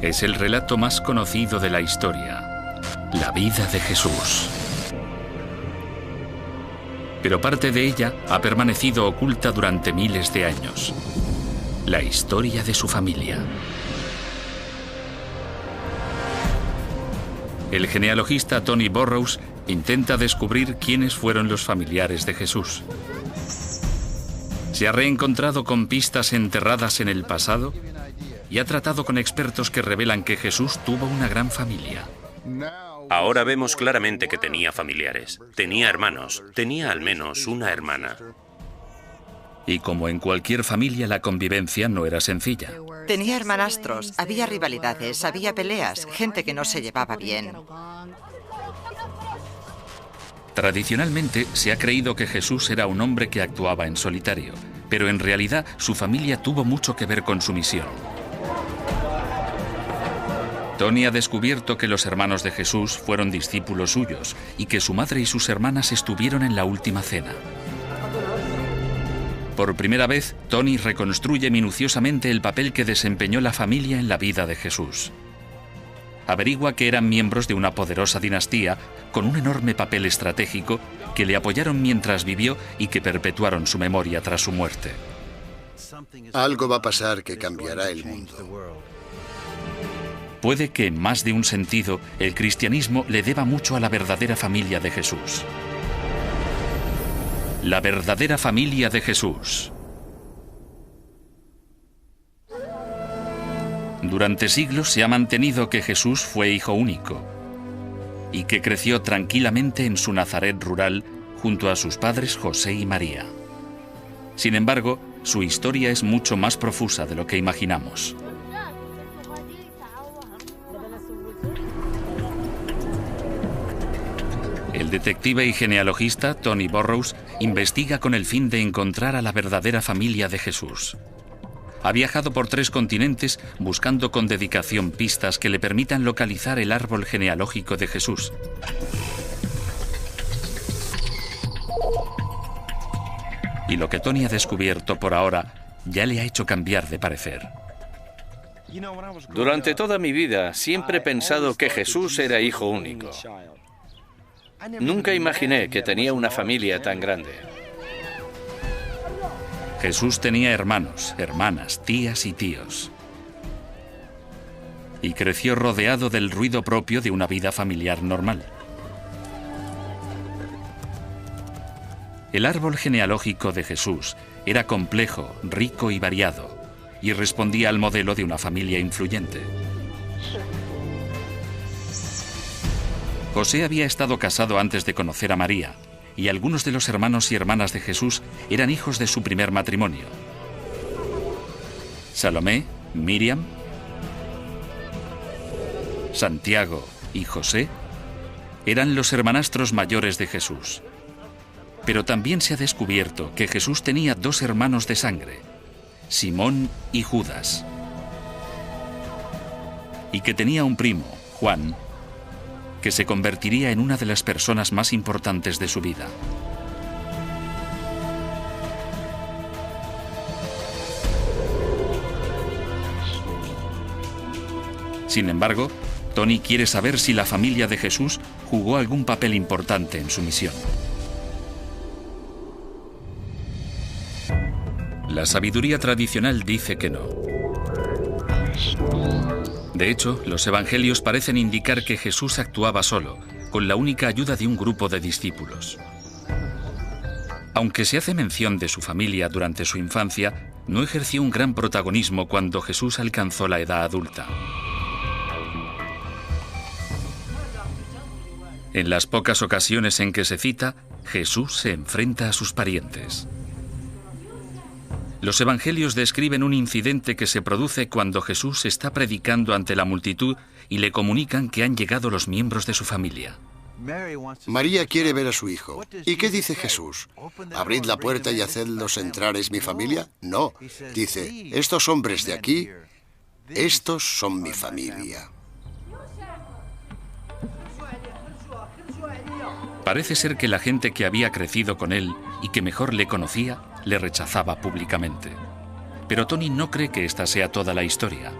Es el relato más conocido de la historia, la vida de Jesús. Pero parte de ella ha permanecido oculta durante miles de años. La historia de su familia. El genealogista Tony Burrows intenta descubrir quiénes fueron los familiares de Jesús. Se ha reencontrado con pistas enterradas en el pasado y ha tratado con expertos que revelan que Jesús tuvo una gran familia. Ahora vemos claramente que tenía familiares, tenía hermanos, tenía al menos una hermana. Y como en cualquier familia, la convivencia no era sencilla. Tenía hermanastros, había rivalidades, había peleas, gente que no se llevaba bien. Tradicionalmente se ha creído que Jesús era un hombre que actuaba en solitario, pero en realidad su familia tuvo mucho que ver con su misión. Tony ha descubierto que los hermanos de Jesús fueron discípulos suyos y que su madre y sus hermanas estuvieron en la última cena. Por primera vez, Tony reconstruye minuciosamente el papel que desempeñó la familia en la vida de Jesús. Averigua que eran miembros de una poderosa dinastía con un enorme papel estratégico que le apoyaron mientras vivió y que perpetuaron su memoria tras su muerte. Algo va a pasar que cambiará el mundo. Puede que, en más de un sentido, el cristianismo le deba mucho a la verdadera familia de Jesús. La verdadera familia de Jesús. Durante siglos se ha mantenido que Jesús fue hijo único y que creció tranquilamente en su Nazaret rural junto a sus padres José y María. Sin embargo, su historia es mucho más profusa de lo que imaginamos. El detective y genealogista Tony Burrows investiga con el fin de encontrar a la verdadera familia de Jesús. Ha viajado por 3 continentes buscando con dedicación pistas que le permitan localizar el árbol genealógico de Jesús. Y lo que Tony ha descubierto por ahora ya le ha hecho cambiar de parecer. Durante toda mi vida siempre he pensado que Jesús era hijo único. Nunca imaginé que tenía una familia tan grande. Jesús tenía hermanos, hermanas, tías y tíos. Y creció rodeado del ruido propio de una vida familiar normal. El árbol genealógico de Jesús era complejo, rico y variado, y respondía al modelo de una familia influyente. José había estado casado antes de conocer a María, y algunos de los hermanos y hermanas de Jesús eran hijos de su primer matrimonio. Salomé, Miriam, Santiago y José eran los hermanastros mayores de Jesús. Pero también se ha descubierto que Jesús tenía 2 hermanos de sangre, Simón y Judas, y que tenía un primo, Juan, que se convertiría en una de las personas más importantes de su vida. Sin embargo, Tony quiere saber si la familia de Jesús jugó algún papel importante en su misión. La sabiduría tradicional dice que no. De hecho, los evangelios parecen indicar que Jesús actuaba solo, con la única ayuda de un grupo de discípulos. Aunque se hace mención de su familia durante su infancia, no ejerció un gran protagonismo cuando Jesús alcanzó la edad adulta. En las pocas ocasiones en que se cita, Jesús se enfrenta a sus parientes. Los evangelios describen un incidente que se produce cuando Jesús está predicando ante la multitud y le comunican que han llegado los miembros de su familia. María quiere ver a su hijo. ¿Y qué dice Jesús? ¿Abrid la puerta y hacedlos entrar, ¿es mi familia? No. Dice, estos hombres de aquí, estos son mi familia. Parece ser que la gente que había crecido con él y que mejor le conocía, le rechazaba públicamente. Pero Tony no cree que esta sea toda la historia.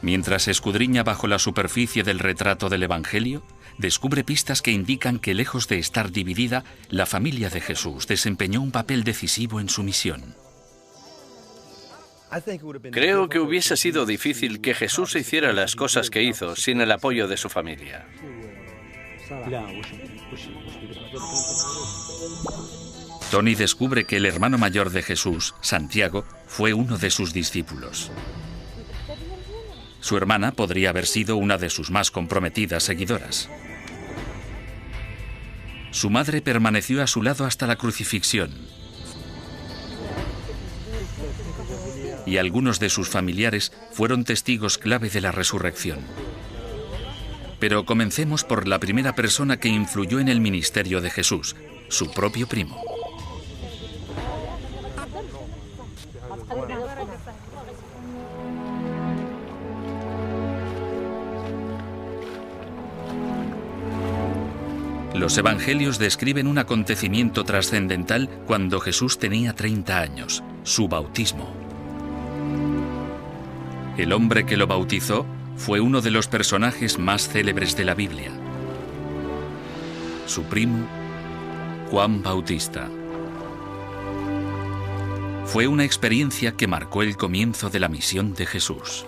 Mientras escudriña bajo la superficie del retrato del Evangelio, descubre pistas que indican que, lejos de estar dividida, la familia de Jesús desempeñó un papel decisivo en su misión. Creo que hubiese sido difícil que Jesús hiciera las cosas que hizo sin el apoyo de su familia. Tony descubre que el hermano mayor de Jesús, Santiago, fue uno de sus discípulos. Su hermana podría haber sido una de sus más comprometidas seguidoras. Su madre permaneció a su lado hasta la crucifixión. Y algunos de sus familiares fueron testigos clave de la resurrección. Pero comencemos por la primera persona que influyó en el ministerio de Jesús, su propio primo. Los evangelios describen un acontecimiento trascendental cuando Jesús tenía 30 años, su bautismo. El hombre que lo bautizó fue uno de los personajes más célebres de la Biblia. Su primo, Juan Bautista. Fue una experiencia que marcó el comienzo de la misión de Jesús.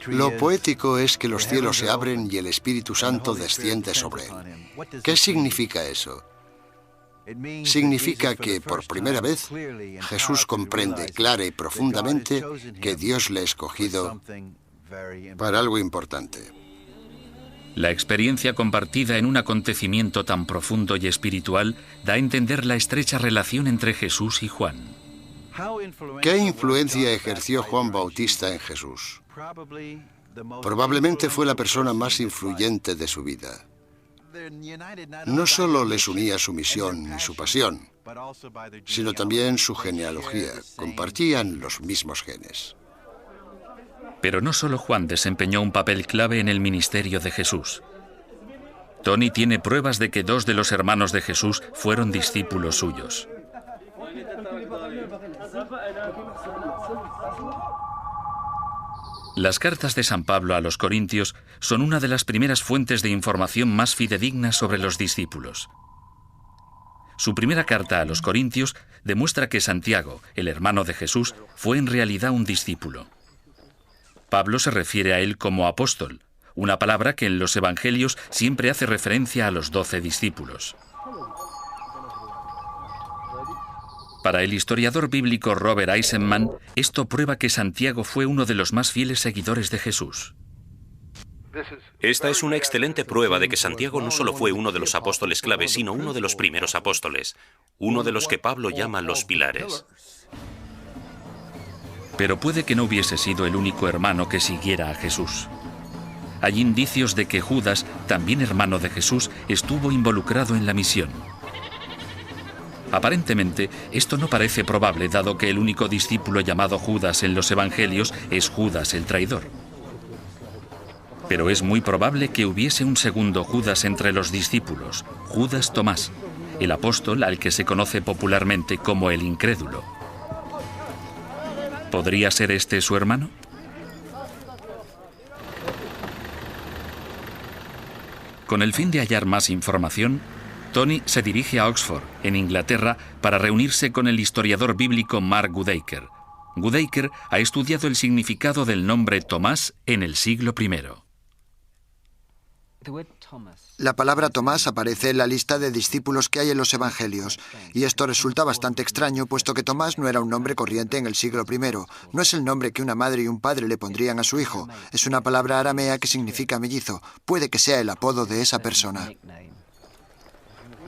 Lo poético es que los cielos se abren y el Espíritu Santo desciende sobre él. ¿Qué significa eso? Significa que, por primera vez, Jesús comprende clara y profundamente que Dios le ha escogido para algo importante. La experiencia compartida en un acontecimiento tan profundo y espiritual da a entender la estrecha relación entre Jesús y Juan. ¿Qué influencia ejerció Juan Bautista en Jesús? Probablemente fue la persona más influyente de su vida. No solo les unía su misión y su pasión, sino también su genealogía. Compartían los mismos genes. Pero no solo Juan desempeñó un papel clave en el ministerio de Jesús. Tony tiene pruebas de que 2 de los hermanos de Jesús fueron discípulos suyos. Las cartas de San Pablo a los Corintios son una de las primeras fuentes de información más fidedignas sobre los discípulos. Su primera carta a los Corintios demuestra que Santiago, el hermano de Jesús, fue en realidad un discípulo. Pablo se refiere a él como apóstol, una palabra que en los evangelios siempre hace referencia a los 12 discípulos. Para el historiador bíblico Robert Eisenman, esto prueba que Santiago fue uno de los más fieles seguidores de Jesús. Esta es una excelente prueba de que Santiago no solo fue uno de los apóstoles clave, sino uno de los primeros apóstoles, uno de los que Pablo llama los pilares. Pero puede que no hubiese sido el único hermano que siguiera a Jesús. Hay indicios de que Judas, también hermano de Jesús, estuvo involucrado en la misión. Aparentemente, esto no parece probable, dado que el único discípulo llamado Judas en los evangelios es Judas el traidor. Pero es muy probable que hubiese un segundo Judas entre los discípulos, Judas Tomás, el apóstol al que se conoce popularmente como el incrédulo. ¿Podría ser este su hermano? Con el fin de hallar más información, Tony se dirige a Oxford, en Inglaterra, para reunirse con el historiador bíblico Mark Goodacre. Goodacre ha estudiado el significado del nombre Tomás en el siglo I. La palabra Tomás aparece en la lista de discípulos que hay en los evangelios, y esto resulta bastante extraño, puesto que Tomás no era un nombre corriente en el siglo I. No es el nombre que una madre y un padre le pondrían a su hijo. Es una palabra aramea que significa mellizo. Puede que sea el apodo de esa persona.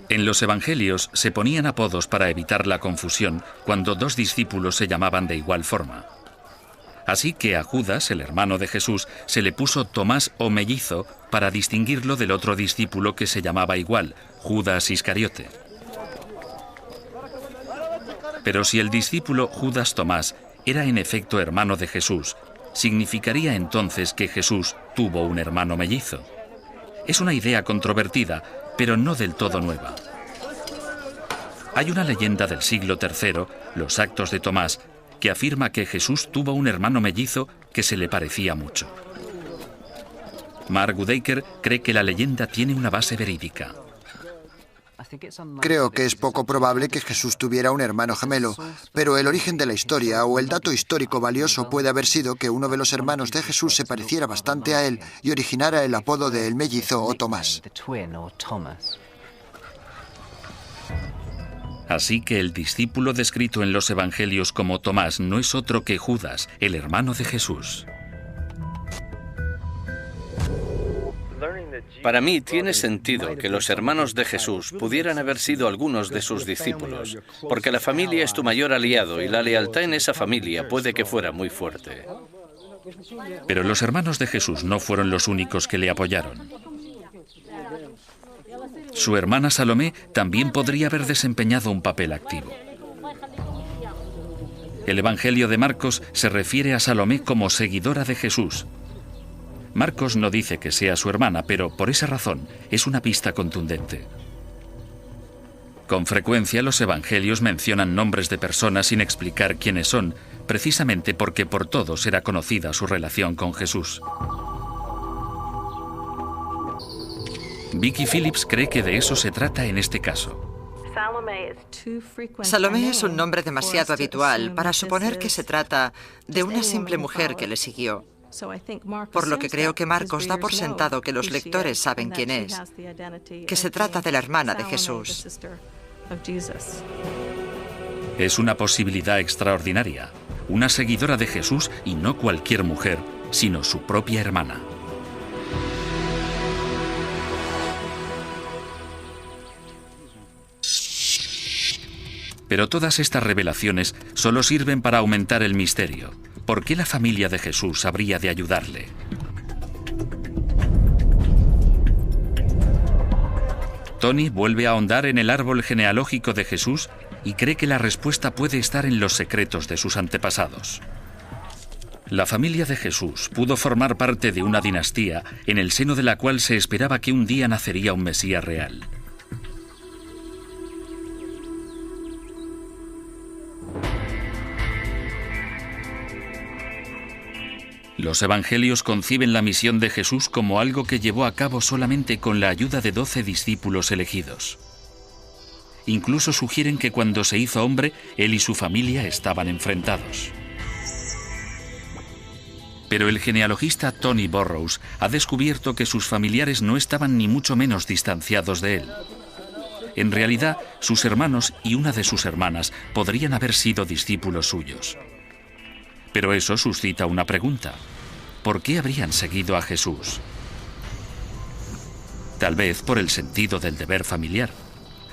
En los evangelios se ponían apodos para evitar la confusión cuando 2 discípulos se llamaban de igual forma. Así que a Judas, el hermano de Jesús, se le puso Tomás o mellizo para distinguirlo del otro discípulo que se llamaba igual, Judas Iscariote. Pero si el discípulo Judas Tomás era en efecto hermano de Jesús, ¿significaría entonces que Jesús tuvo un hermano mellizo? Es una idea controvertida, pero no del todo nueva. Hay una leyenda del siglo III, Los Actos de Tomás, que afirma que Jesús tuvo un hermano mellizo que se le parecía mucho. Mark Goodacre cree que la leyenda tiene una base verídica. Creo que es poco probable que Jesús tuviera un hermano gemelo, pero el origen de la historia o el dato histórico valioso puede haber sido que uno de los hermanos de Jesús se pareciera bastante a él y originara el apodo de el mellizo o Tomás. Así que el discípulo descrito en los evangelios como Tomás no es otro que Judas, el hermano de Jesús. Para mí tiene sentido que los hermanos de Jesús pudieran haber sido algunos de sus discípulos, porque la familia es tu mayor aliado y la lealtad en esa familia puede que fuera muy fuerte. Pero los hermanos de Jesús no fueron los únicos que le apoyaron. Su hermana Salomé también podría haber desempeñado un papel activo. El Evangelio de Marcos se refiere a Salomé como seguidora de Jesús. Marcos no dice que sea su hermana, pero por esa razón es una pista contundente. Con frecuencia los evangelios mencionan nombres de personas sin explicar quiénes son, precisamente porque por todos era conocida su relación con Jesús. Vicky Phillips cree que de eso se trata en este caso. Salomé es un nombre demasiado habitual para suponer que se trata de una simple mujer que le siguió. Por lo que creo que Marcos da por sentado que los lectores saben quién es, que se trata de la hermana de Jesús. Es una posibilidad extraordinaria, una seguidora de Jesús y no cualquier mujer, sino su propia hermana. Pero todas estas revelaciones solo sirven para aumentar el misterio. ¿Por qué la familia de Jesús habría de ayudarle? Tony vuelve a ahondar en el árbol genealógico de Jesús y cree que la respuesta puede estar en los secretos de sus antepasados. La familia de Jesús pudo formar parte de una dinastía en el seno de la cual se esperaba que un día nacería un Mesías real. Los evangelios conciben la misión de Jesús como algo que llevó a cabo solamente con la ayuda de 12 discípulos elegidos. Incluso sugieren que cuando se hizo hombre, él y su familia estaban enfrentados. Pero el genealogista Tony Burrows ha descubierto que sus familiares no estaban ni mucho menos distanciados de él. En realidad, sus hermanos y una de sus hermanas podrían haber sido discípulos suyos. Pero eso suscita una pregunta. ¿Por qué habrían seguido a Jesús? Tal vez por el sentido del deber familiar,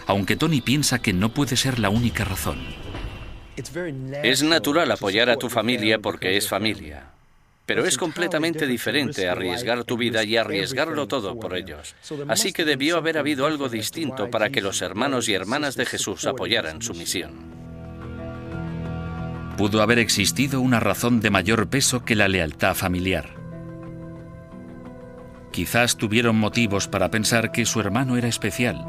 aunque Tony piensa que no puede ser la única razón. Es natural apoyar a tu familia porque es familia, pero es completamente diferente arriesgar tu vida y arriesgarlo todo por ellos. Así que debió haber habido algo distinto para que los hermanos y hermanas de Jesús apoyaran su misión. Pudo haber existido una razón de mayor peso que la lealtad familiar. Quizás tuvieron motivos para pensar que su hermano era especial,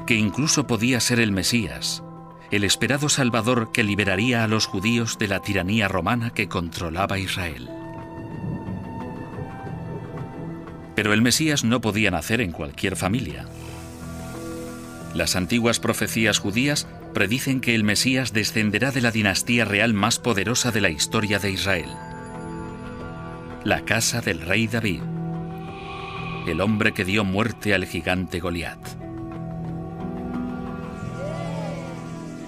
que incluso podía ser el Mesías, el esperado Salvador que liberaría a los judíos de la tiranía romana que controlaba Israel. Pero el Mesías no podía nacer en cualquier familia. Las antiguas profecías judías predicen que el Mesías descenderá de la dinastía real más poderosa de la historia de Israel, la casa del rey David, el hombre que dio muerte al gigante Goliat.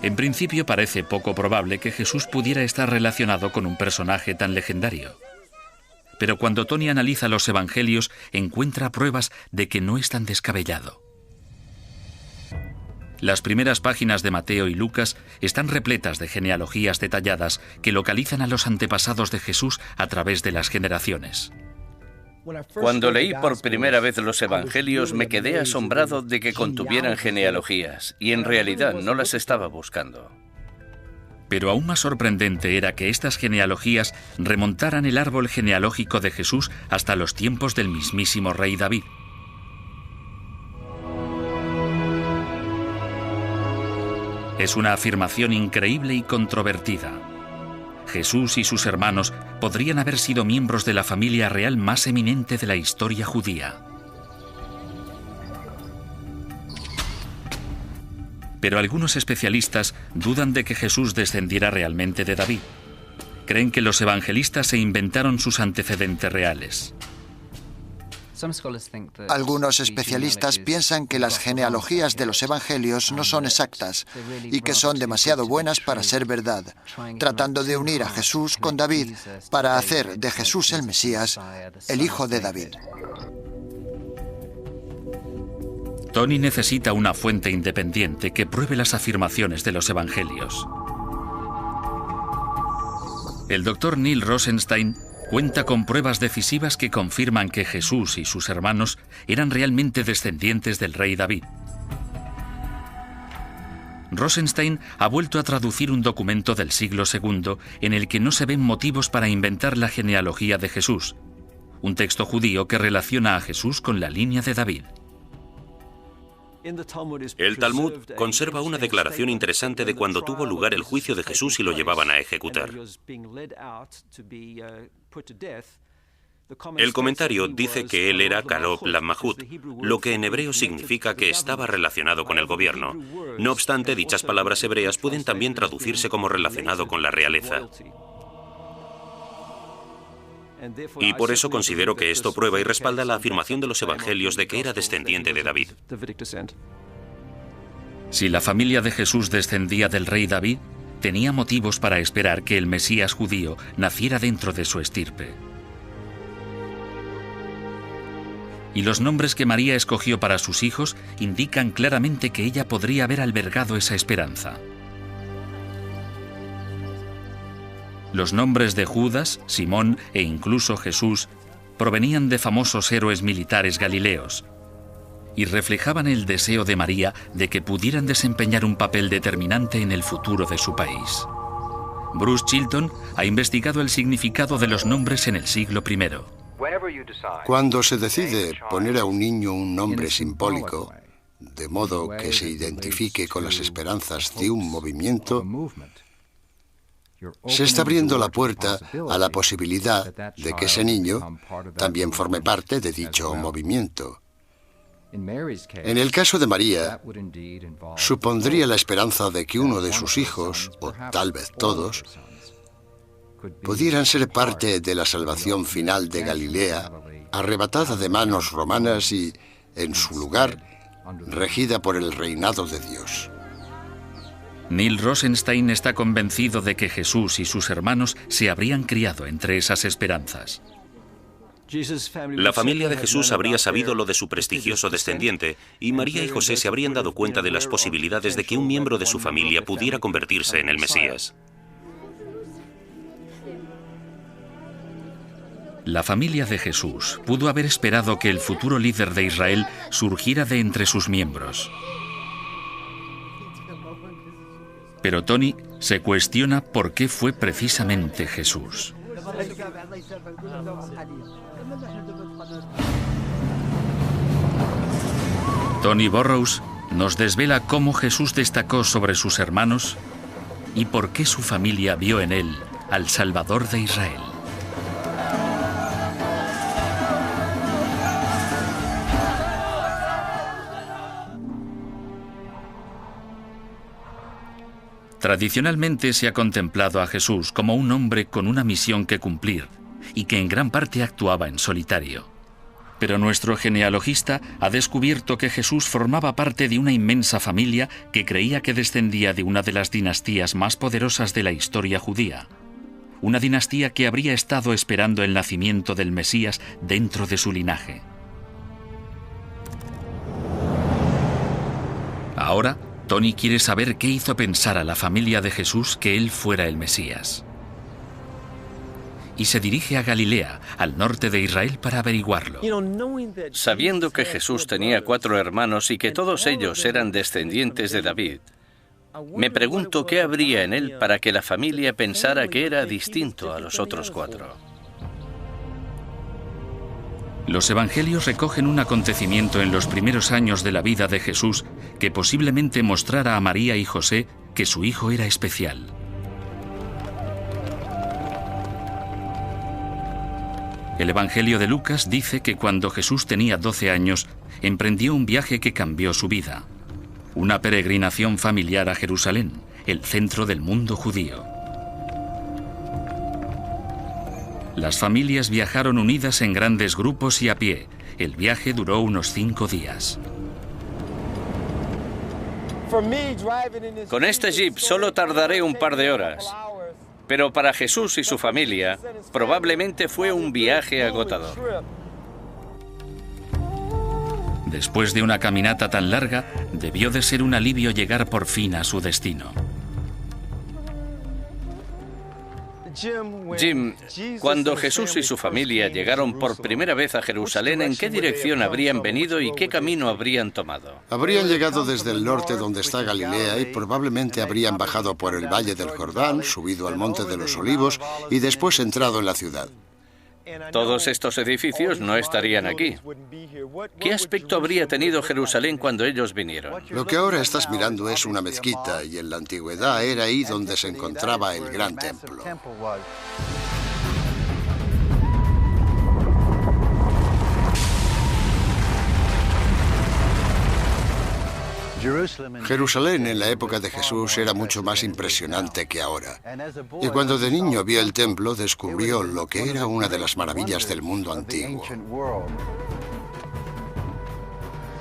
En principio parece poco probable que Jesús pudiera estar relacionado con un personaje tan legendario. Pero cuando Tony analiza los evangelios, encuentra pruebas de que no es tan descabellado. Las primeras páginas de Mateo y Lucas están repletas de genealogías detalladas que localizan a los antepasados de Jesús a través de las generaciones. Cuando leí por primera vez los evangelios me quedé asombrado de que contuvieran genealogías y en realidad no las estaba buscando. Pero aún más sorprendente era que estas genealogías remontaran el árbol genealógico de Jesús hasta los tiempos del mismísimo rey David. Es una afirmación increíble y controvertida. Jesús y sus hermanos podrían haber sido miembros de la familia real más eminente de la historia judía. Pero algunos especialistas dudan de que Jesús descendiera realmente de David. Creen que los evangelistas se inventaron sus antecedentes reales. Algunos especialistas piensan que las genealogías de los evangelios no son exactas y que son demasiado buenas para ser verdad, tratando de unir a Jesús con David para hacer de Jesús el Mesías, el hijo de David. Tony necesita una fuente independiente que pruebe las afirmaciones de los evangelios. El doctor Neil Rosenstein cuenta con pruebas decisivas que confirman que Jesús y sus hermanos eran realmente descendientes del rey David. Rosenstein ha vuelto a traducir un documento del siglo II en el que no se ven motivos para inventar la genealogía de Jesús, un texto judío que relaciona a Jesús con la línea de David. El Talmud conserva una declaración interesante de cuando tuvo lugar el juicio de Jesús y lo llevaban a ejecutar. El comentario dice que él era Karob Lamahut, lo que en hebreo significa que estaba relacionado con el gobierno. No obstante, dichas palabras hebreas pueden también traducirse como relacionado con la realeza. Y por eso considero que esto prueba y respalda la afirmación de los evangelios de que era descendiente de David. Si la familia de Jesús descendía del rey David, tenía motivos para esperar que el Mesías judío naciera dentro de su estirpe. Y los nombres que María escogió para sus hijos indican claramente que ella podría haber albergado esa esperanza. Los nombres de Judas, Simón e incluso Jesús provenían de famosos héroes militares galileos y reflejaban el deseo de María de que pudieran desempeñar un papel determinante en el futuro de su país. Bruce Chilton ha investigado el significado de los nombres en el siglo I. Cuando se decide poner a un niño un nombre simbólico, de modo que se identifique con las esperanzas de un movimiento, se está abriendo la puerta a la posibilidad de que ese niño también forme parte de dicho movimiento. En el caso de María, supondría la esperanza de que uno de sus hijos, o tal vez todos, pudieran ser parte de la salvación final de Galilea, arrebatada de manos romanas y, en su lugar, regida por el reinado de Dios. Neil Rosenstein está convencido de que Jesús y sus hermanos se habrían criado entre esas esperanzas. La familia de Jesús habría sabido lo de su prestigioso descendiente y María y José se habrían dado cuenta de las posibilidades de que un miembro de su familia pudiera convertirse en el Mesías. La familia de Jesús pudo haber esperado que el futuro líder de Israel surgiera de entre sus miembros. Pero Tony se cuestiona por qué fue precisamente Jesús. Tony Burrows nos desvela cómo Jesús destacó sobre sus hermanos y por qué su familia vio en él al Salvador de Israel. Tradicionalmente se ha contemplado a Jesús como un hombre con una misión que cumplir y que en gran parte actuaba en solitario. Pero nuestro genealogista ha descubierto que Jesús formaba parte de una inmensa familia que creía que descendía de una de las dinastías más poderosas de la historia judía. Una dinastía que habría estado esperando el nacimiento del Mesías dentro de su linaje. Ahora, Tony quiere saber qué hizo pensar a la familia de Jesús que él fuera el Mesías. Y se dirige a Galilea, al norte de Israel, para averiguarlo. Sabiendo que Jesús tenía 4 hermanos y que todos ellos eran descendientes de David, me pregunto qué habría en él para que la familia pensara que era distinto a los otros 4. Los evangelios recogen un acontecimiento en los primeros años de la vida de Jesús que posiblemente mostrara a María y José que su hijo era especial. El Evangelio de Lucas dice que cuando Jesús tenía 12 años, emprendió un viaje que cambió su vida. Una peregrinación familiar a Jerusalén, el centro del mundo judío. Las familias viajaron unidas en grandes grupos y a pie. El viaje duró unos 5 días. Con este jeep solo tardaré un par de horas. Pero para Jesús y su familia, probablemente fue un viaje agotador. Después de una caminata tan larga, debió de ser un alivio llegar por fin a su destino. Jim, cuando Jesús y su familia llegaron por primera vez a Jerusalén, ¿en qué dirección habrían venido y qué camino habrían tomado? Habrían llegado desde el norte donde está Galilea y probablemente habrían bajado por el Valle del Jordán, subido al Monte de los Olivos y después entrado en la ciudad. Todos estos edificios no estarían aquí. ¿Qué aspecto habría tenido Jerusalén cuando ellos vinieron? Lo que ahora estás mirando es una mezquita y en la antigüedad era ahí donde se encontraba el gran templo. Jerusalén en la época de Jesús era mucho más impresionante que ahora. Y cuando de niño vio el templo, descubrió lo que era una de las maravillas del mundo antiguo.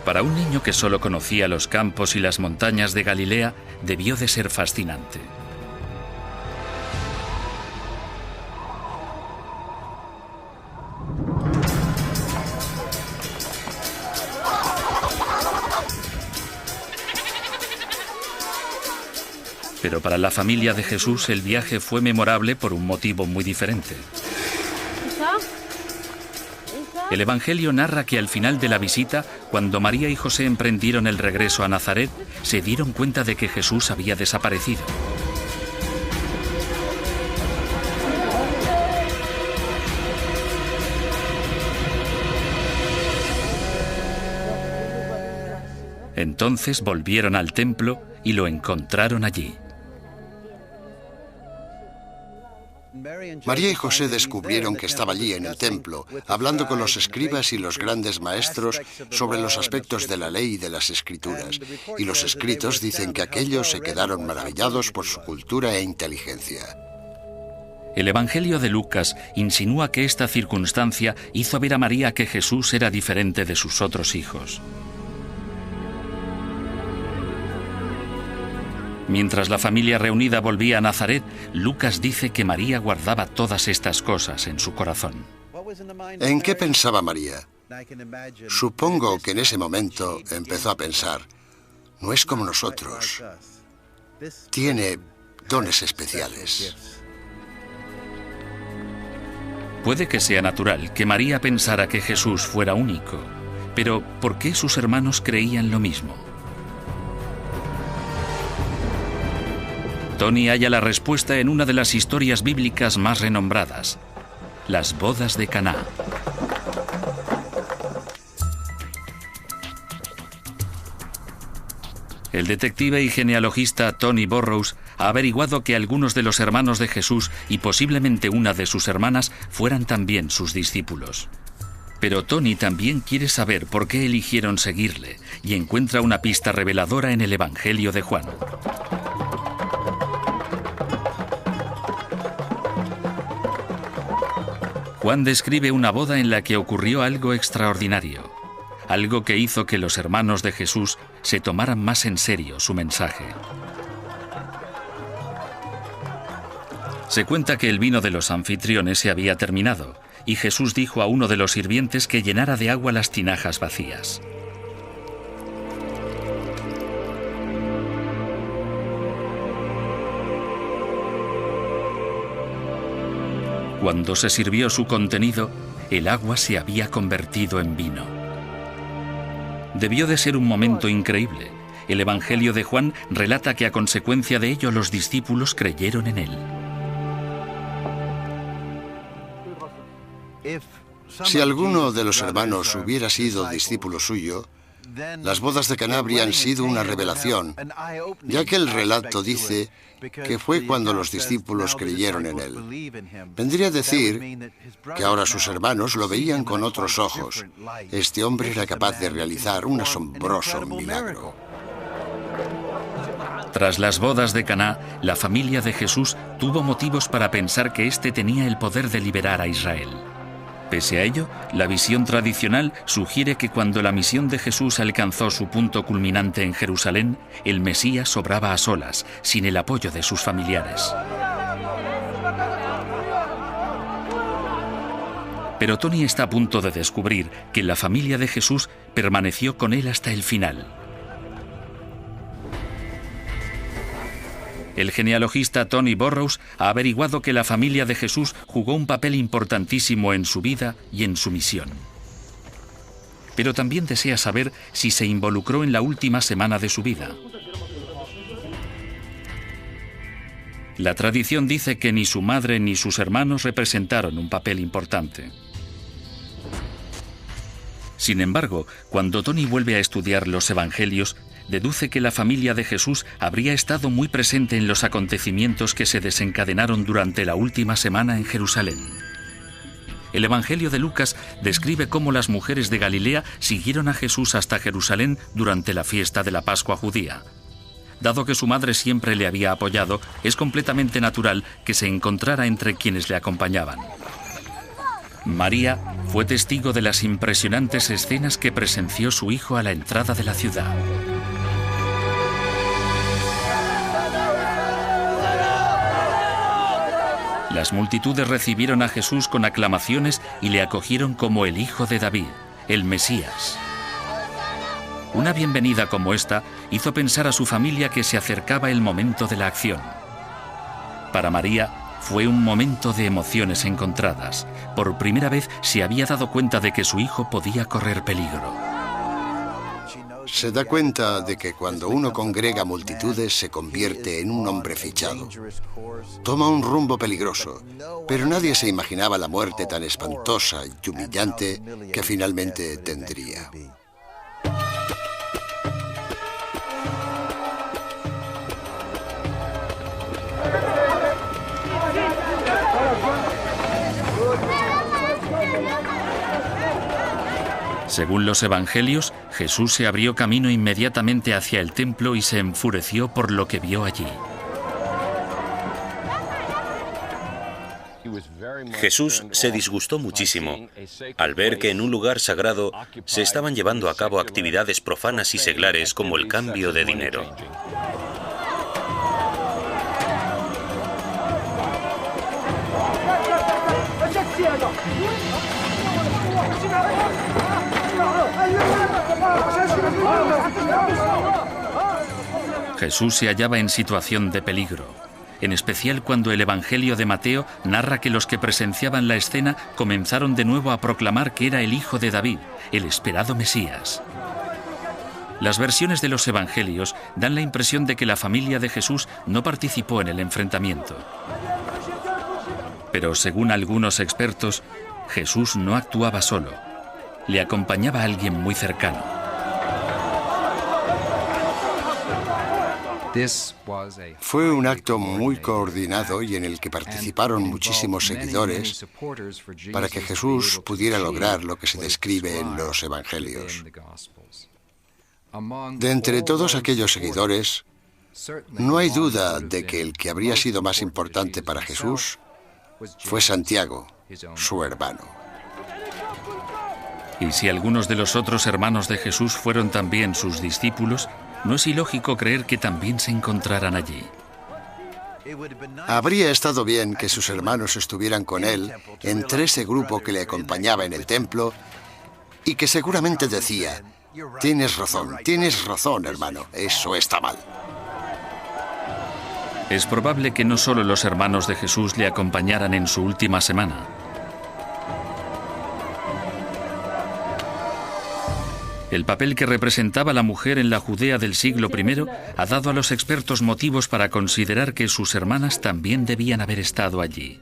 Para un niño que solo conocía los campos y las montañas de Galilea, debió de ser fascinante. Pero para la familia de Jesús el viaje fue memorable por un motivo muy diferente. El Evangelio narra que al final de la visita, cuando María y José emprendieron el regreso a Nazaret, se dieron cuenta de que Jesús había desaparecido. Entonces volvieron al templo y lo encontraron allí. María y José descubrieron que estaba allí en el templo, hablando con los escribas y los grandes maestros sobre los aspectos de la ley y de las escrituras. Y los escritos dicen que aquellos se quedaron maravillados por su cultura e inteligencia. El Evangelio de Lucas insinúa que esta circunstancia hizo ver a María que Jesús era diferente de sus otros hijos. Mientras la familia reunida volvía a Nazaret, Lucas dice que María guardaba todas estas cosas en su corazón. ¿En qué pensaba María? Supongo que en ese momento empezó a pensar, no es como nosotros, tiene dones especiales. Puede que sea natural que María pensara que Jesús fuera único, pero ¿por qué sus hermanos creían lo mismo? Tony halla la respuesta en una de las historias bíblicas más renombradas, las bodas de Caná. El detective y genealogista Tony Burrows ha averiguado que algunos de los hermanos de Jesús y posiblemente una de sus hermanas fueran también sus discípulos. Pero Tony también quiere saber por qué eligieron seguirle y encuentra una pista reveladora en el Evangelio de Juan. Juan describe una boda en la que ocurrió algo extraordinario, algo que hizo que los hermanos de Jesús se tomaran más en serio su mensaje. Se cuenta que el vino de los anfitriones se había terminado y Jesús dijo a uno de los sirvientes que llenara de agua las tinajas vacías. Cuando se sirvió su contenido, el agua se había convertido en vino. Debió de ser un momento increíble. El Evangelio de Juan relata que a consecuencia de ello los discípulos creyeron en él. Si alguno de los hermanos hubiera sido discípulo suyo, las bodas de Caná habrían sido una revelación, ya que el relato dice que fue cuando los discípulos creyeron en él. Vendría a decir que ahora sus hermanos lo veían con otros ojos. Este hombre era capaz de realizar un asombroso milagro. Tras las bodas de Caná, la familia de Jesús tuvo motivos para pensar que éste tenía el poder de liberar a Israel. Pese a ello, la visión tradicional sugiere que cuando la misión de Jesús alcanzó su punto culminante en Jerusalén, el Mesías obraba a solas, sin el apoyo de sus familiares. Pero Tony está a punto de descubrir que la familia de Jesús permaneció con él hasta el final. El genealogista Tony Burrows ha averiguado que la familia de Jesús jugó un papel importantísimo en su vida y en su misión. Pero también desea saber si se involucró en la última semana de su vida. La tradición dice que ni su madre ni sus hermanos representaron un papel importante. Sin embargo, cuando Tony vuelve a estudiar los evangelios, deduce que la familia de Jesús habría estado muy presente en los acontecimientos que se desencadenaron durante la última semana en Jerusalén. El Evangelio de Lucas describe cómo las mujeres de Galilea siguieron a Jesús hasta Jerusalén durante la fiesta de la Pascua judía. Dado que su madre siempre le había apoyado, es completamente natural que se encontrara entre quienes le acompañaban. María fue testigo de las impresionantes escenas que presenció su hijo a la entrada de la ciudad. Las multitudes recibieron a Jesús con aclamaciones y le acogieron como el Hijo de David, el Mesías. Una bienvenida como esta hizo pensar a su familia que se acercaba el momento de la acción. Para María fue un momento de emociones encontradas. Por primera vez se había dado cuenta de que su hijo podía correr peligro. Se da cuenta de que cuando uno congrega multitudes se convierte en un hombre fichado. Toma un rumbo peligroso, pero nadie se imaginaba la muerte tan espantosa y humillante que finalmente tendría. Según los evangelios, Jesús se abrió camino inmediatamente hacia el templo y se enfureció por lo que vio allí. Jesús se disgustó muchísimo al ver que en un lugar sagrado se estaban llevando a cabo actividades profanas y seglares como el cambio de dinero. Jesús se hallaba en situación de peligro, en especial cuando el Evangelio de Mateo narra que los que presenciaban la escena comenzaron de nuevo a proclamar que era el Hijo de David, el esperado Mesías. Las versiones de los Evangelios dan la impresión de que la familia de Jesús no participó en el enfrentamiento. Pero según algunos expertos, Jesús no actuaba solo. Le acompañaba a alguien muy cercano. Fue un acto muy coordinado y en el que participaron muchísimos seguidores para que Jesús pudiera lograr lo que se describe en los evangelios. De entre todos aquellos seguidores, no hay duda de que el que habría sido más importante para Jesús fue Santiago, su hermano. Y si algunos de los otros hermanos de Jesús fueron también sus discípulos, no es ilógico creer que también se encontraran allí. Habría estado bien que sus hermanos estuvieran con él entre ese grupo que le acompañaba en el templo y que seguramente decía: tienes razón, hermano, eso está mal. Es probable que no solo los hermanos de Jesús le acompañaran en su última semana. El papel que representaba la mujer en la Judea del siglo I ha dado a los expertos motivos para considerar que sus hermanas también debían haber estado allí.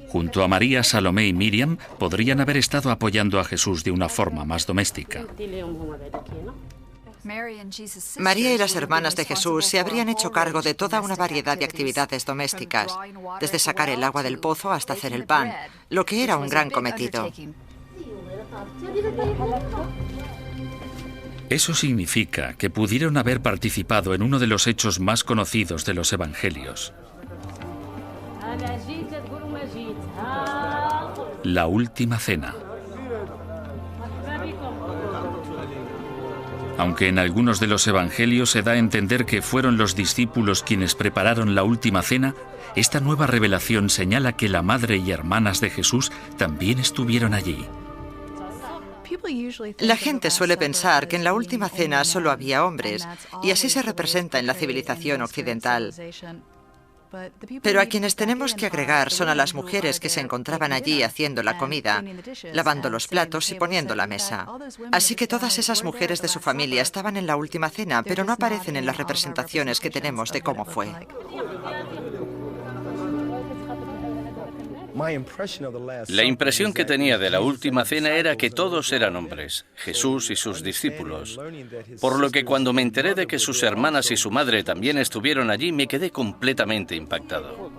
Junto a María, Salomé y Miriam, podrían haber estado apoyando a Jesús de una forma más doméstica. María y las hermanas de Jesús se habrían hecho cargo de toda una variedad de actividades domésticas, desde sacar el agua del pozo hasta hacer el pan, lo que era un gran cometido. Eso significa que pudieron haber participado en uno de los hechos más conocidos de los evangelios: la última cena. Aunque en algunos de los evangelios se da a entender que fueron los discípulos quienes prepararon la última cena, esta nueva revelación señala que la madre y hermanas de Jesús también estuvieron allí. La gente suele pensar que en la última cena solo había hombres, y así se representa en la civilización occidental. Pero a quienes tenemos que agregar son a las mujeres que se encontraban allí haciendo la comida, lavando los platos y poniendo la mesa. Así que todas esas mujeres de su familia estaban en la última cena, pero no aparecen en las representaciones que tenemos de cómo fue. La impresión que tenía de la última cena era que todos eran hombres, Jesús y sus discípulos. Por lo que cuando me enteré de que sus hermanas y su madre también estuvieron allí, me quedé completamente impactado.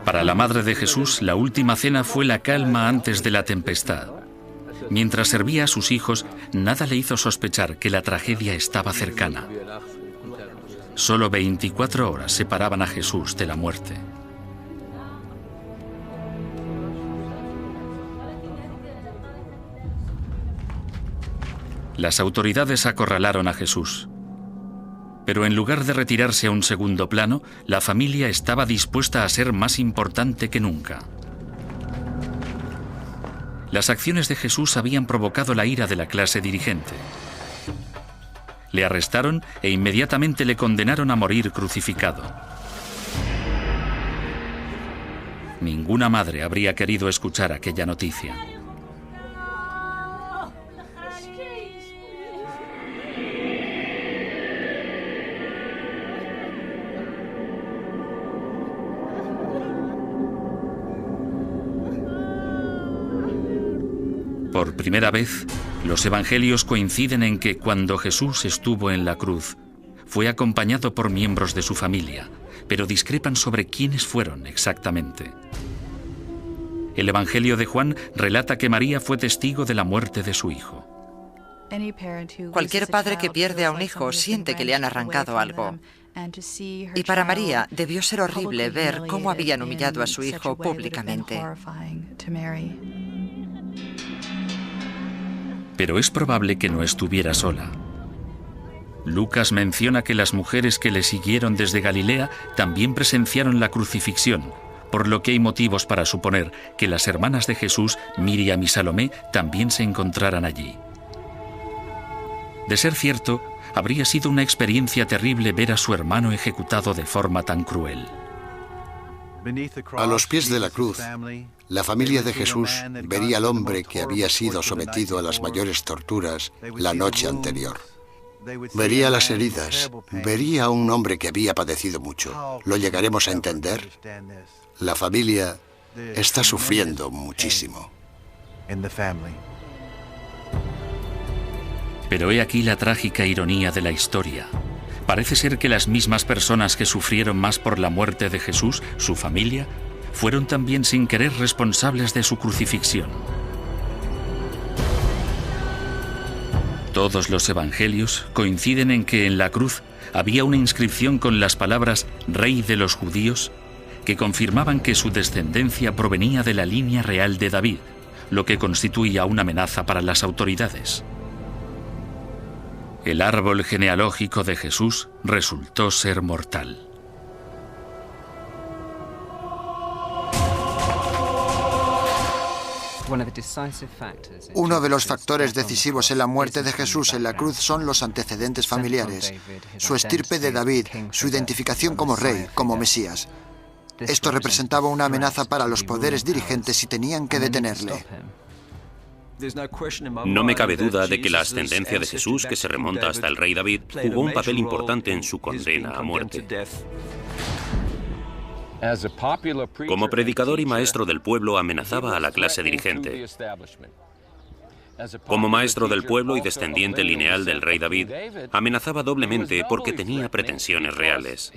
Para la madre de Jesús, la última cena fue la calma antes de la tempestad. Mientras servía a sus hijos, nada le hizo sospechar que la tragedia estaba cercana. Solo 24 horas separaban a Jesús de la muerte. Las autoridades acorralaron a Jesús. Pero en lugar de retirarse a un segundo plano, la familia estaba dispuesta a ser más importante que nunca. Las acciones de Jesús habían provocado la ira de la clase dirigente. Le arrestaron e inmediatamente le condenaron a morir crucificado. Ninguna madre habría querido escuchar aquella noticia. Por primera vez, los evangelios coinciden en que cuando Jesús estuvo en la cruz, fue acompañado por miembros de su familia, pero discrepan sobre quiénes fueron exactamente. El Evangelio de Juan relata que María fue testigo de la muerte de su hijo. Cualquier padre que pierde a un hijo siente que le han arrancado algo. Y para María debió ser horrible ver cómo habían humillado a su hijo públicamente. Pero es probable que no estuviera sola. Lucas menciona que las mujeres que le siguieron desde Galilea también presenciaron la crucifixión, por lo que hay motivos para suponer que las hermanas de Jesús, Miriam y Salomé, también se encontraran allí. De ser cierto, habría sido una experiencia terrible ver a su hermano ejecutado de forma tan cruel. A los pies de la cruz, la familia de Jesús vería al hombre que había sido sometido a las mayores torturas la noche anterior. Vería las heridas, vería a un hombre que había padecido mucho. ¿Lo llegaremos a entender? La familia está sufriendo muchísimo. Pero he aquí la trágica ironía de la historia. Parece ser que las mismas personas que sufrieron más por la muerte de Jesús, su familia, fueron también sin querer responsables de su crucifixión. Todos los evangelios coinciden en que en la cruz había una inscripción con las palabras «Rey de los judíos», que confirmaban que su descendencia provenía de la línea real de David, lo que constituía una amenaza para las autoridades. El árbol genealógico de Jesús resultó ser mortal. Uno de los factores decisivos en la muerte de Jesús en la cruz son los antecedentes familiares, su estirpe de David, su identificación como rey, como Mesías. Esto representaba una amenaza para los poderes dirigentes y tenían que detenerle. No me cabe duda de que la ascendencia de Jesús, que se remonta hasta el rey David, jugó un papel importante en su condena a muerte. Como predicador y maestro del pueblo, amenazaba a la clase dirigente. Como maestro del pueblo y descendiente lineal del rey David, amenazaba doblemente porque tenía pretensiones reales.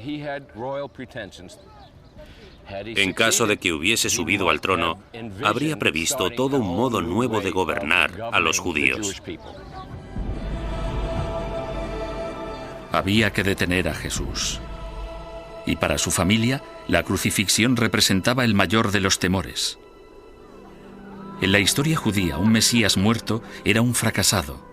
En caso de que hubiese subido al trono, habría previsto todo un modo nuevo de gobernar a los judíos. Había que detener a Jesús. Y para su familia, la crucifixión representaba el mayor de los temores. En la historia judía, un Mesías muerto era un fracasado.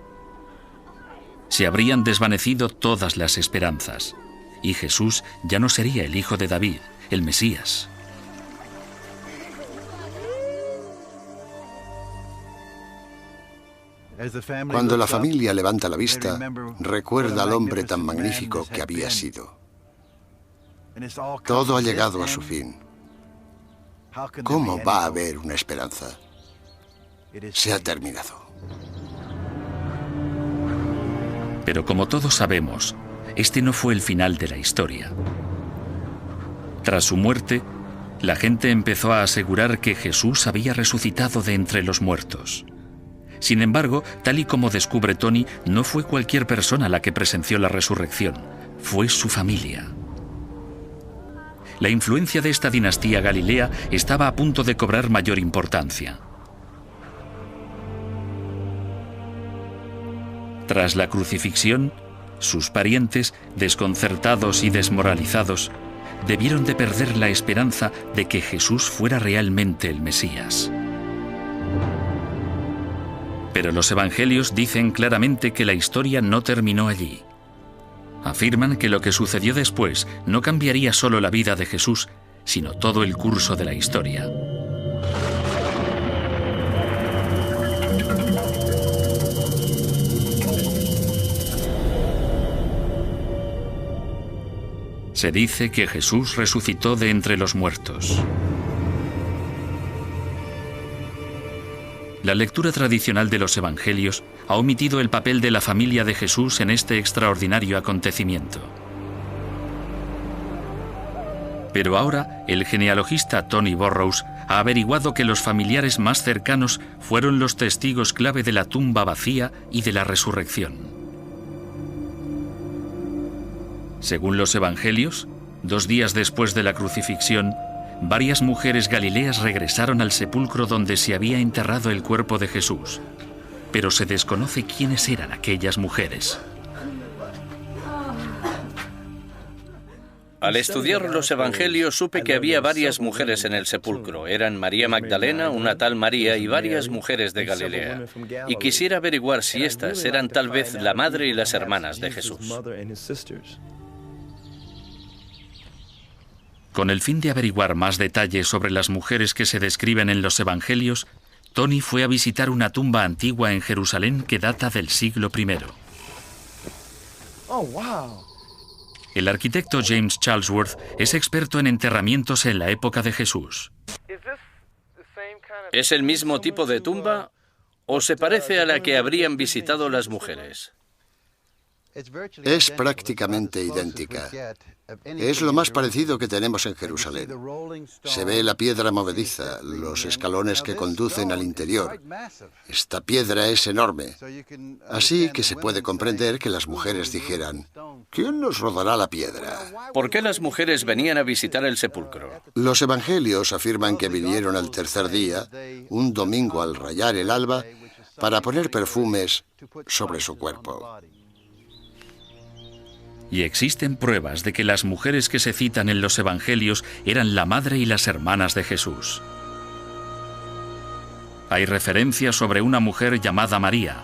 Se habrían desvanecido todas las esperanzas, y Jesús ya no sería el hijo de David, el Mesías. Cuando la familia levanta la vista, recuerda al hombre tan magnífico que había sido. Todo ha llegado a su fin. ¿Cómo va a haber una esperanza? Se ha terminado. Pero como todos sabemos, este no fue el final de la historia. Tras su muerte, la gente empezó a asegurar que Jesús había resucitado de entre los muertos. Sin embargo, tal y como descubre Tony, no fue cualquier persona la que presenció la resurrección, fue su familia. La influencia de esta dinastía galilea estaba a punto de cobrar mayor importancia. Tras la crucifixión, sus parientes, desconcertados y desmoralizados, debieron de perder la esperanza de que Jesús fuera realmente el Mesías. Pero los evangelios dicen claramente que la historia no terminó allí. Afirman que lo que sucedió después no cambiaría solo la vida de Jesús, sino todo el curso de la historia. Se dice que Jesús resucitó de entre los muertos. La lectura tradicional de los evangelios ha omitido el papel de la familia de Jesús en este extraordinario acontecimiento. Pero ahora, el genealogista Tony Burrows ha averiguado que los familiares más cercanos fueron los testigos clave de la tumba vacía y de la resurrección. Según los evangelios, 2 días después de la crucifixión, varias mujeres galileas regresaron al sepulcro donde se había enterrado el cuerpo de Jesús, pero se desconoce quiénes eran aquellas mujeres. Al estudiar los evangelios supe que había varias mujeres en el sepulcro. Eran María Magdalena, una tal María y varias mujeres de Galilea. Y quisiera averiguar si estas eran tal vez la madre y las hermanas de Jesús. Con el fin de averiguar más detalles sobre las mujeres que se describen en los evangelios, Tony fue a visitar una tumba antigua en Jerusalén que data del siglo I. El arquitecto James Charlesworth es experto en enterramientos en la época de Jesús. ¿Es el mismo tipo de tumba o se parece a la que habrían visitado las mujeres? Es prácticamente idéntica. Es lo más parecido que tenemos en Jerusalén. Se ve la piedra movediza, los escalones que conducen al interior. Esta piedra es enorme. Así que se puede comprender que las mujeres dijeran, ¿quién nos rodará la piedra? ¿Por qué las mujeres venían a visitar el sepulcro? Los evangelios afirman que vinieron al tercer día, un domingo al rayar el alba, para poner perfumes sobre su cuerpo. Y existen pruebas de que las mujeres que se citan en los evangelios eran la madre y las hermanas de Jesús. Hay referencias sobre una mujer llamada María,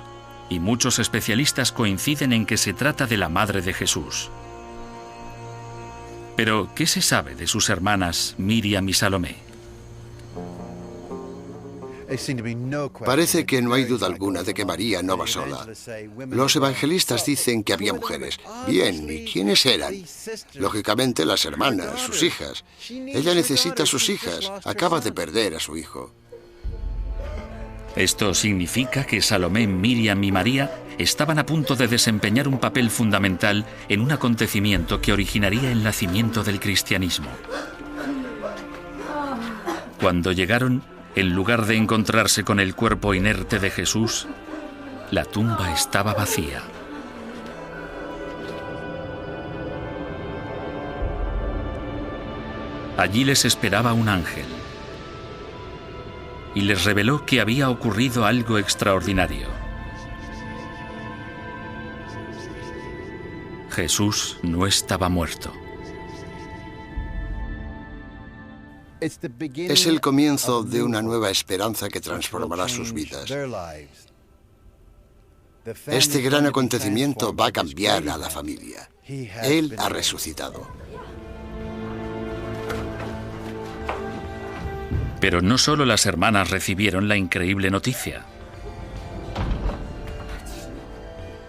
y muchos especialistas coinciden en que se trata de la madre de Jesús. Pero, ¿qué se sabe de sus hermanas Miriam y Salomé? Parece que no hay duda alguna de que María no va sola. Los evangelistas dicen que había mujeres. Bien, ¿y quiénes eran? Lógicamente las hermanas, sus hijas. Ella necesita a sus hijas. Acaba de perder a su hijo. Esto significa que Salomé, Miriam y María estaban a punto de desempeñar un papel fundamental en un acontecimiento que originaría el nacimiento del cristianismo. Cuando llegaron, en lugar de encontrarse con el cuerpo inerte de Jesús, la tumba estaba vacía. Allí les esperaba un ángel y les reveló que había ocurrido algo extraordinario. Jesús no estaba muerto. Es el comienzo de una nueva esperanza que transformará sus vidas. Este gran acontecimiento va a cambiar a la familia. Él ha resucitado. Pero no solo las hermanas recibieron la increíble noticia.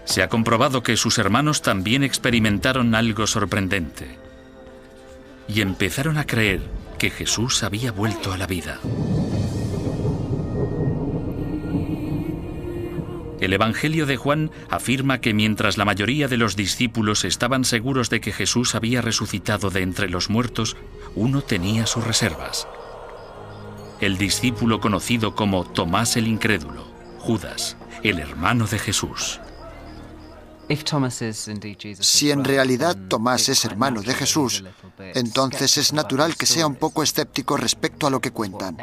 Se ha comprobado que sus hermanos también experimentaron algo sorprendente y empezaron a creer que Jesús había vuelto a la vida. El Evangelio de Juan afirma que mientras la mayoría de los discípulos estaban seguros de que Jesús había resucitado de entre los muertos, uno tenía sus reservas. El discípulo conocido como Tomás el Incrédulo, Judas, el hermano de Jesús. Si en realidad Tomás es hermano de Jesús, entonces es natural que sea un poco escéptico respecto a lo que cuentan.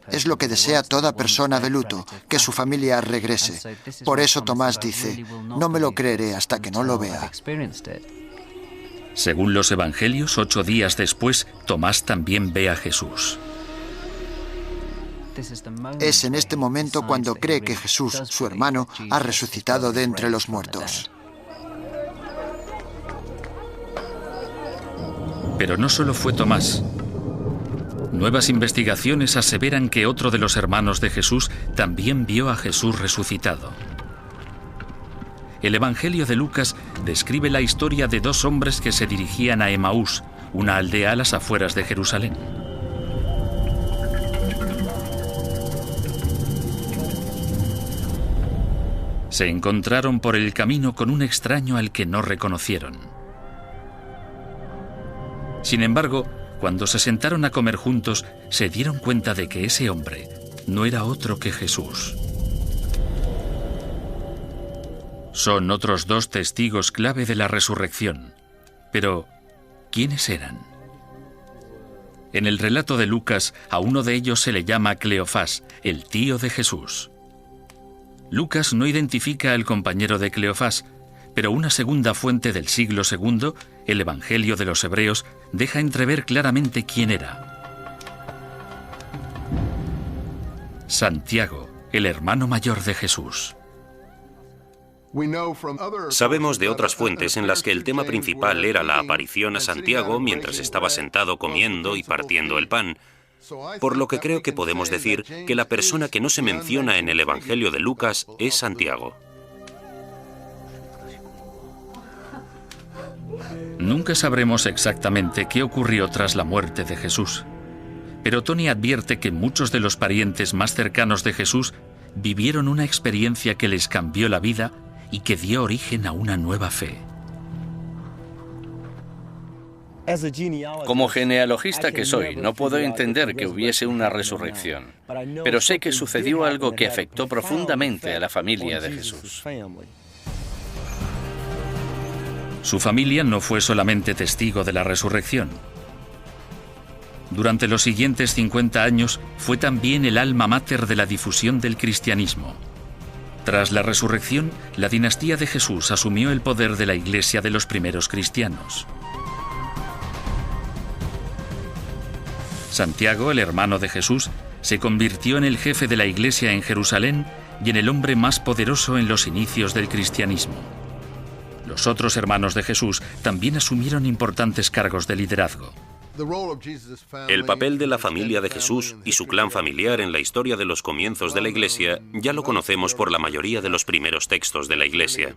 Es lo que desea toda persona de luto, que su familia regrese. Por eso Tomás dice, no me lo creeré hasta que no lo vea. Según los evangelios, 8 días después, Tomás también ve a Jesús. Es en este momento cuando cree que Jesús, su hermano, ha resucitado de entre los muertos. Pero no solo fue Tomás. Nuevas investigaciones aseveran que otro de los hermanos de Jesús también vio a Jesús resucitado. El Evangelio de Lucas describe la historia de 2 hombres que se dirigían a Emaús, una aldea a las afueras de Jerusalén. Se encontraron por el camino con un extraño al que no reconocieron. Sin embargo, cuando se sentaron a comer juntos, se dieron cuenta de que ese hombre no era otro que Jesús. Son otros 2 testigos clave de la resurrección. Pero, ¿quiénes eran? En el relato de Lucas, a uno de ellos se le llama Cleofás, el tío de Jesús. Lucas no identifica al compañero de Cleofás, pero una segunda fuente del siglo II, el Evangelio de los Hebreos, deja entrever claramente quién era. Santiago, el hermano mayor de Jesús. Sabemos de otras fuentes en las que el tema principal era la aparición a Santiago mientras estaba sentado comiendo y partiendo el pan, por lo que creo que podemos decir que la persona que no se menciona en el Evangelio de Lucas es Santiago. Nunca sabremos exactamente qué ocurrió tras la muerte de Jesús, pero Tony advierte que muchos de los parientes más cercanos de Jesús vivieron una experiencia que les cambió la vida y que dio origen a una nueva fe. Como genealogista que soy, no puedo entender que hubiese una resurrección, pero sé que sucedió algo que afectó profundamente a la familia de Jesús. Su familia no fue solamente testigo de la resurrección. Durante los siguientes 50 años fue también el alma mater de la difusión del cristianismo. Tras la resurrección, la dinastía de Jesús asumió el poder de la iglesia de los primeros cristianos. Santiago, el hermano de Jesús, se convirtió en el jefe de la iglesia en Jerusalén y en el hombre más poderoso en los inicios del cristianismo. Los otros hermanos de Jesús también asumieron importantes cargos de liderazgo. El papel de la familia de Jesús y su clan familiar en la historia de los comienzos de la Iglesia ya lo conocemos por la mayoría de los primeros textos de la Iglesia.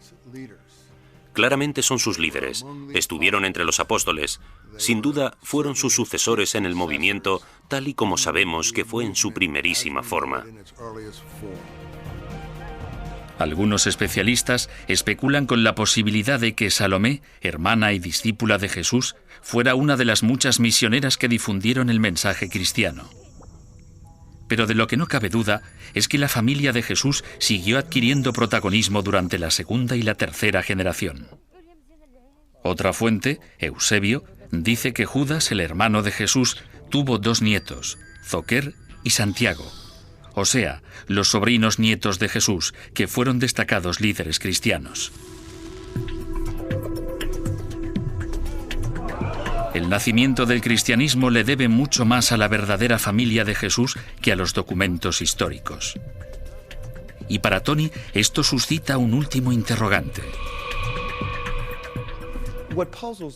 Claramente son sus líderes, estuvieron entre los apóstoles, sin duda fueron sus sucesores en el movimiento, tal y como sabemos que fue en su primerísima forma. Algunos especialistas especulan con la posibilidad de que Salomé, hermana y discípula de Jesús, fuera una de las muchas misioneras que difundieron el mensaje cristiano. Pero de lo que no cabe duda es que la familia de Jesús siguió adquiriendo protagonismo durante la segunda y la tercera generación. Otra fuente, Eusebio, dice que Judas, el hermano de Jesús, tuvo 2 nietos, Zoquer y Santiago, o sea, los sobrinos nietos de Jesús, que fueron destacados líderes cristianos. El nacimiento del cristianismo le debe mucho más a la verdadera familia de Jesús que a los documentos históricos. Y para Tony, esto suscita un último interrogante.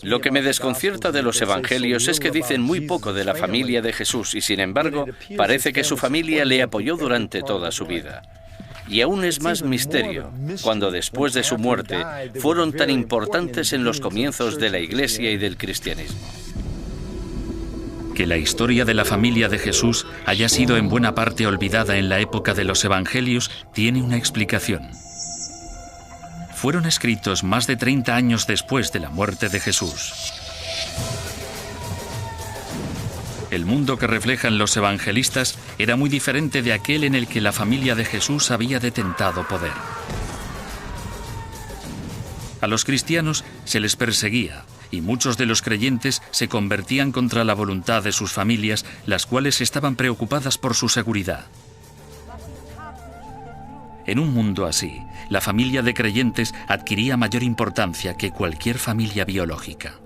Lo que me desconcierta de los evangelios es que dicen muy poco de la familia de Jesús y, sin embargo, parece que su familia le apoyó durante toda su vida. Y aún es más misterio cuando después de su muerte fueron tan importantes en los comienzos de la Iglesia y del cristianismo. Que la historia de la familia de Jesús haya sido en buena parte olvidada en la época de los evangelios tiene una explicación. Fueron escritos más de 30 años después de la muerte de Jesús. El mundo que reflejan los evangelistas era muy diferente de aquel en el que la familia de Jesús había detentado poder. A los cristianos se les perseguía y muchos de los creyentes se convertían contra la voluntad de sus familias, las cuales estaban preocupadas por su seguridad. En un mundo así, la familia de creyentes adquiría mayor importancia que cualquier familia biológica.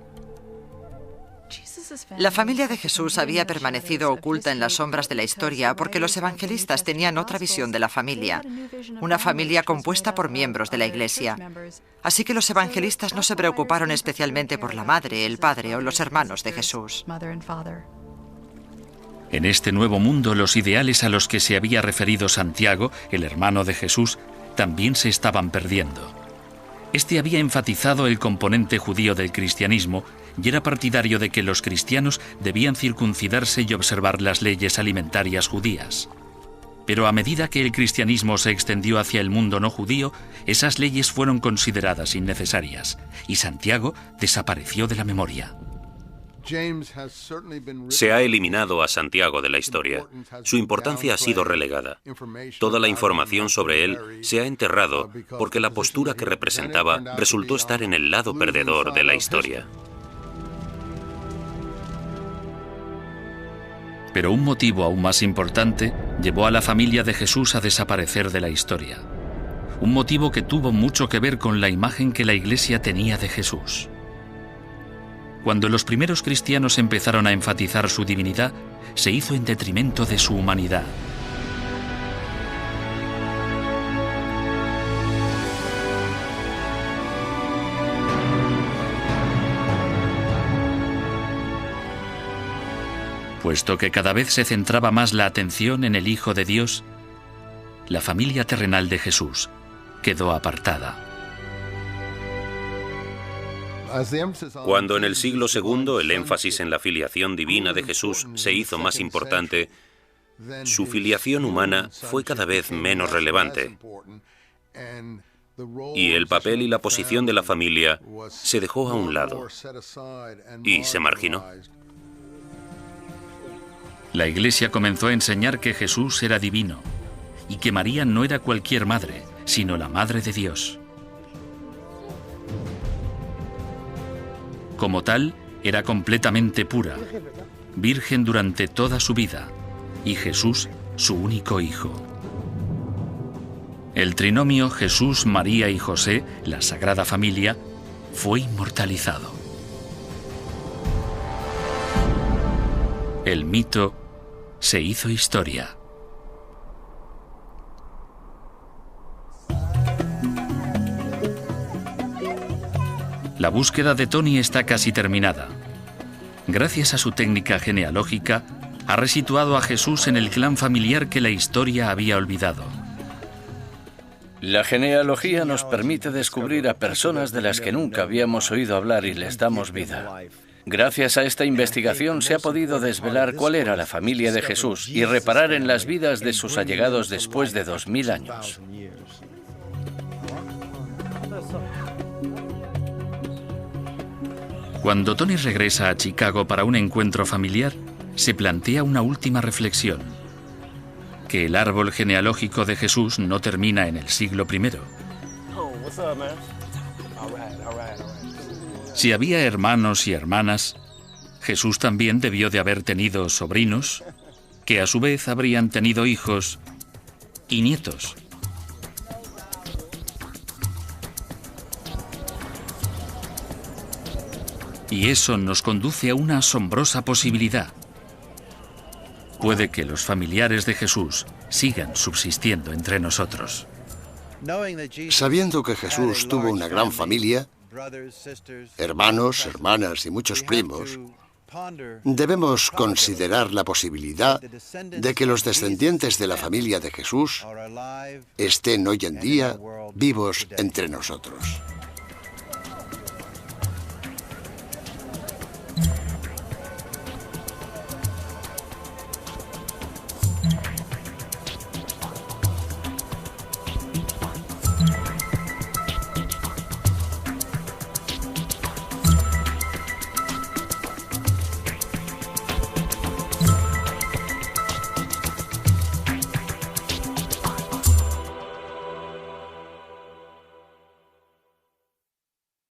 La familia de Jesús había permanecido oculta en las sombras de la historia porque los evangelistas tenían otra visión de la familia, una familia compuesta por miembros de la Iglesia. Así que los evangelistas no se preocuparon especialmente por la madre, el padre o los hermanos de Jesús. En este nuevo mundo, los ideales a los que se había referido Santiago, el hermano de Jesús, también se estaban perdiendo. Este había enfatizado el componente judío del cristianismo y era partidario de que los cristianos debían circuncidarse y observar las leyes alimentarias judías. Pero a medida que el cristianismo se extendió hacia el mundo no judío, esas leyes fueron consideradas innecesarias y Santiago desapareció de la memoria. Se ha eliminado a Santiago de la historia. Su importancia ha sido relegada. Toda la información sobre él se ha enterrado porque la postura que representaba resultó estar en el lado perdedor de la historia. Pero un motivo aún más importante llevó a la familia de Jesús a desaparecer de la historia. Un motivo que tuvo mucho que ver con la imagen que la Iglesia tenía de Jesús. Cuando los primeros cristianos empezaron a enfatizar su divinidad, se hizo en detrimento de su humanidad. Puesto que cada vez se centraba más la atención en el Hijo de Dios, la familia terrenal de Jesús quedó apartada. Cuando en el siglo II el énfasis en la filiación divina de Jesús se hizo más importante, su filiación humana fue cada vez menos relevante. Y el papel y la posición de la familia se dejó a un lado y se marginó. La Iglesia comenzó a enseñar que Jesús era divino y que María no era cualquier madre, sino la Madre de Dios. Como tal, era completamente pura, virgen durante toda su vida, y Jesús su único hijo. El trinomio Jesús, María y José, la Sagrada Familia, fue inmortalizado. El mito se hizo historia. La búsqueda de Tony está casi terminada. Gracias a su técnica genealógica, ha resituado a Jesús en el clan familiar que la historia había olvidado. La genealogía nos permite descubrir a personas de las que nunca habíamos oído hablar y les damos vida. Gracias a esta investigación se ha podido desvelar cuál era la familia de Jesús y reparar en las vidas de sus allegados después de 2000 años. Cuando Tony regresa a Chicago para un encuentro familiar, se plantea una última reflexión. que el árbol genealógico de Jesús no termina en el siglo I. Si había hermanos y hermanas, Jesús también debió de haber tenido sobrinos, que a su vez habrían tenido hijos y nietos. Y eso nos conduce a una asombrosa posibilidad. Puede que los familiares de Jesús sigan subsistiendo entre nosotros. Sabiendo que Jesús tuvo una gran familia, hermanos, hermanas y muchos primos, debemos considerar la posibilidad de que los descendientes de la familia de Jesús estén hoy en día vivos entre nosotros.